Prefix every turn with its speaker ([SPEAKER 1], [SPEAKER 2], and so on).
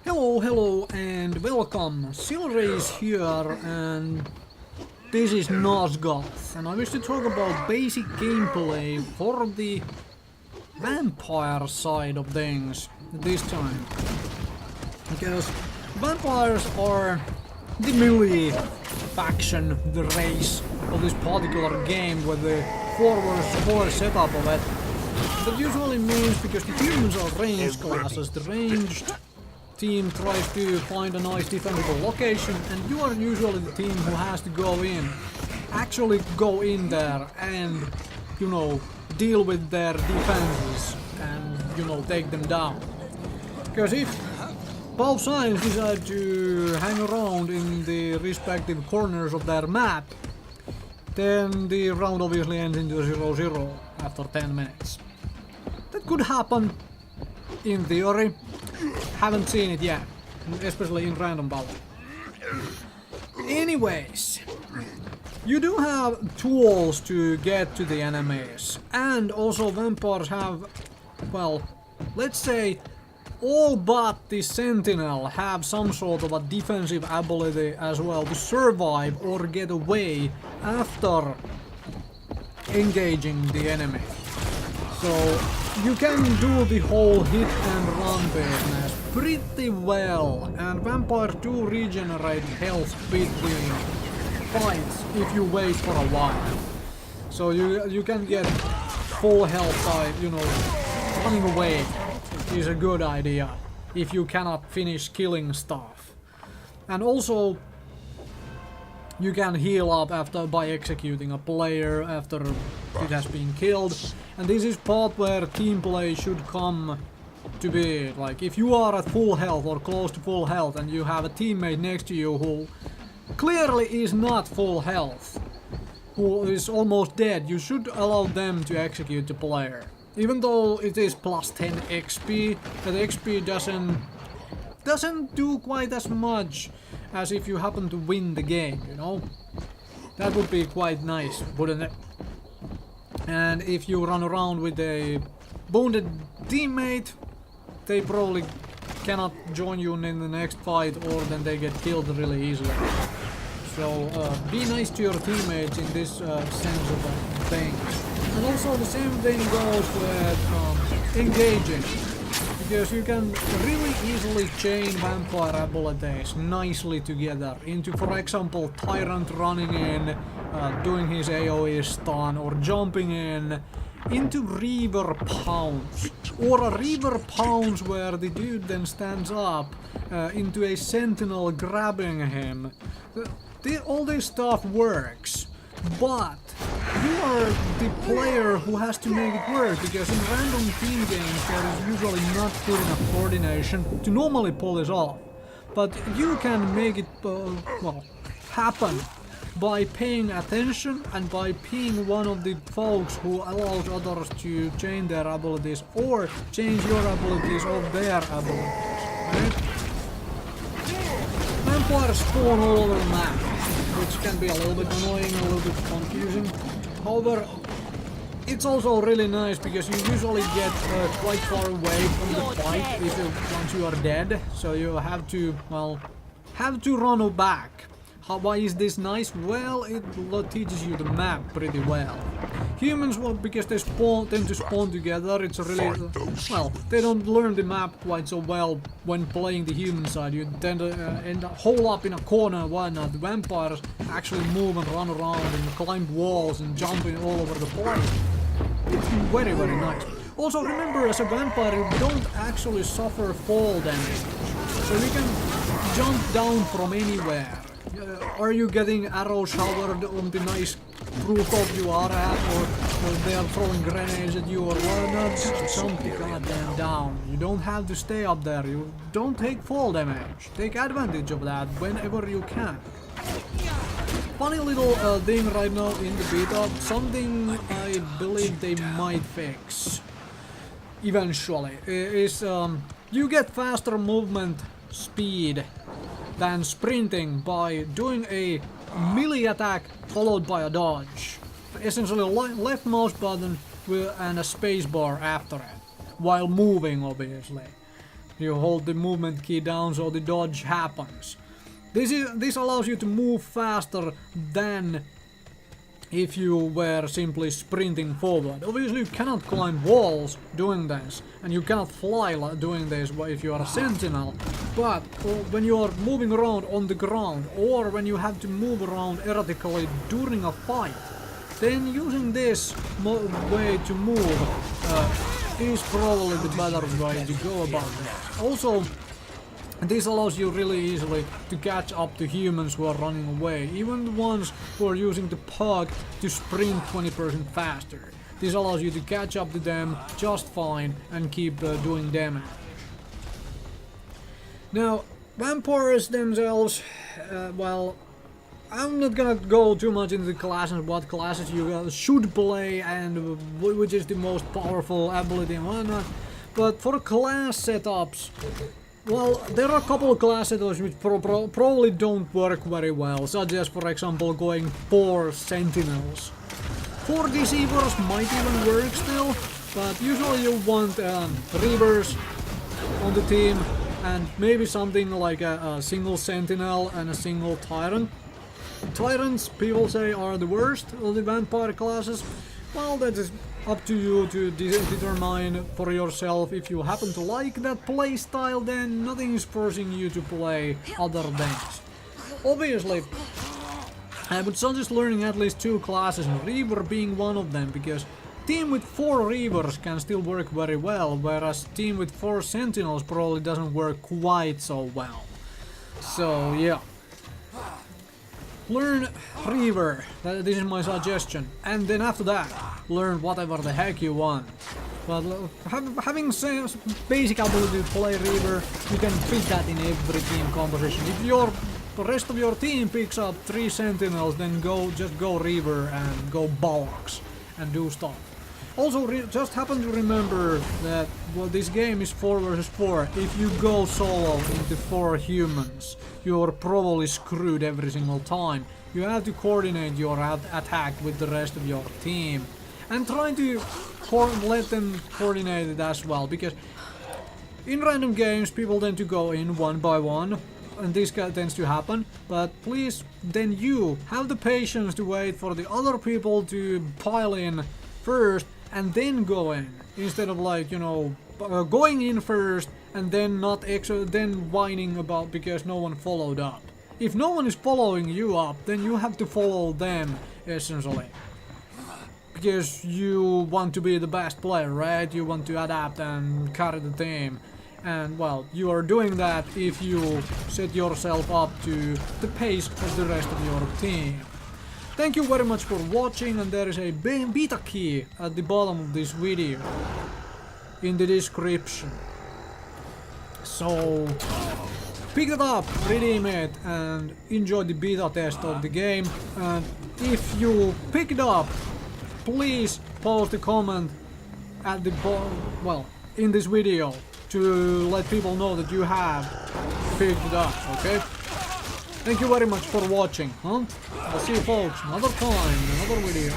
[SPEAKER 1] Hello and welcome. Silrace here and this is Nosgoth and I wish to talk about basic gameplay for the vampire side of things this time. Because vampires are the melee faction, the race of this particular game with the forward setup of it. That usually means because the humans are ranged classes, the ranged team tries to find a nice defensible location and you are usually the team who has to actually go in there and, deal with their defenses and, take them down. Because if both sides decide to hang around in the respective corners of their map, then the round obviously ends into 0-0 after 10 minutes. That could happen in theory. Haven't seen it yet, especially in random battle. Anyways, you do have tools to get to the enemies, and also vampires have, well, let's say all but the sentinel have some sort of a defensive ability as well to survive or get away after engaging the enemy. So you can do the whole hit and run business pretty well, and vampires do regenerate health between fights if you wait for a while. So you can get full health by, running away is a good idea if you cannot finish killing stuff. And also you can heal up by executing a player after it has been killed. And this is part where team play should come to be. Like if you are at full health or close to full health and you have a teammate next to you who clearly is not full health, who is almost dead, you should allow them to execute the player. Even though it is plus 10 XP, that XP doesn't do quite as much as if you happen to win the game, That would be quite nice, wouldn't it? And if you run around with a wounded teammate, they probably cannot join you in the next fight, or then they get killed really easily. So be nice to your teammates in this sense of things. And also the same thing goes with engaging, because you can really easily chain vampire abilities nicely together into, for example, Tyrant running in, doing his AoE stun, or jumping into Reaver Pounce, or a Reaver Pounce where the dude then stands up into a Sentinel grabbing him. All this stuff works, but you are the player who has to make it work, because in random team games there is usually not good enough coordination to normally pull this off. But you can make it happen by paying attention and by being one of the folks who allows others to change their abilities or change your abilities of their abilities, right? Vampires spawn all over the map, which can be a little bit annoying, a little bit confusing. However, it's also really nice because you usually get quite far away from the fight once you are dead, so you have to run back. Why is this nice? Well, it teaches you the map pretty well. Humans, because they tend to spawn together, it's really, they don't learn the map quite so well when playing the human side. You tend to end up hole up in a corner and whatnot. The vampires actually move and run around and climb walls and jumping all over the place. It's very, very nice. Also remember, as a vampire, you don't actually suffer fall damage. So you can jump down from anywhere. Are you getting arrows showered on the nice rooftop you are at, or they are throwing grenades at you or whatnot? Just jump the goddamn down. You don't have to stay up there. You don't take fall damage. Take advantage of that whenever you can. Funny little thing right now in the beta, something I believe they might fix eventually, is you get faster movement speed than sprinting by doing a melee attack followed by a dodge. Essentially left mouse button and a space bar after it, while moving obviously. You hold the movement key down so the dodge happens. This allows you to move faster than if you were simply sprinting forward. Obviously you cannot climb walls doing this, and you cannot fly doing this if you are a sentinel, but when you are moving around on the ground, or when you have to move around erratically during a fight, then using this way to move is probably the better way to go about it. Also, this allows you really easily to catch up to humans who are running away, even the ones who are using the puck to sprint 20% faster. This allows you to catch up to them just fine and keep doing damage. Now, vampires themselves, well, I'm not gonna go too much into the classes, what classes you should play and which is the most powerful ability and whatnot, but for class setups, well, there are a couple of class setups which probably don't work very well, such as, for example, going 4 sentinels. 4 deceivers might even work still, but usually you want reavers on the team and maybe something like a single sentinel and a single tyrant. Tyrants, people say, are the worst of the vampire classes. Well, that is up to you to determine for yourself. If you happen to like that playstyle, then nothing is forcing you to play other things. Obviously, I would suggest learning at least 2 classes, and Reaver being one of them, because team with 4 Reavers can still work very well, whereas team with 4 Sentinels probably doesn't work quite so well. So yeah. Learn Reaver, this is my suggestion, and then after that, learn whatever the heck you want. But having basic ability to play Reaver, you can fit that in every team composition. If the rest of your team picks up 3 Sentinels, then just go Reaver and go bollocks and do stuff. Also, just happen to remember that this game is 4 versus 4. If you go solo into 4 humans, you're probably screwed every single time. You have to coordinate your attack with the rest of your team, and try to let them coordinate it as well, because in random games people tend to go in one by one, and this tends to happen, but please, then you have the patience to wait for the other people to pile in first and then go in, instead of, like, you know, going in first and then then whining about because no one followed up. If no one is following you up, then you have to follow them, essentially. Because you want to be the best player, right? You want to adapt and carry the team. And, well, you are doing that if you set yourself up to the pace of the rest of your team. Thank you very much for watching, and there is a beta key at the bottom of this video in the description. So pick it up, redeem it, and enjoy the beta test of the game. And if you pick it up, please post a comment at the in this video to let people know that you have picked it up, okay? Thank you very much for watching, I'll see you folks another time, another video.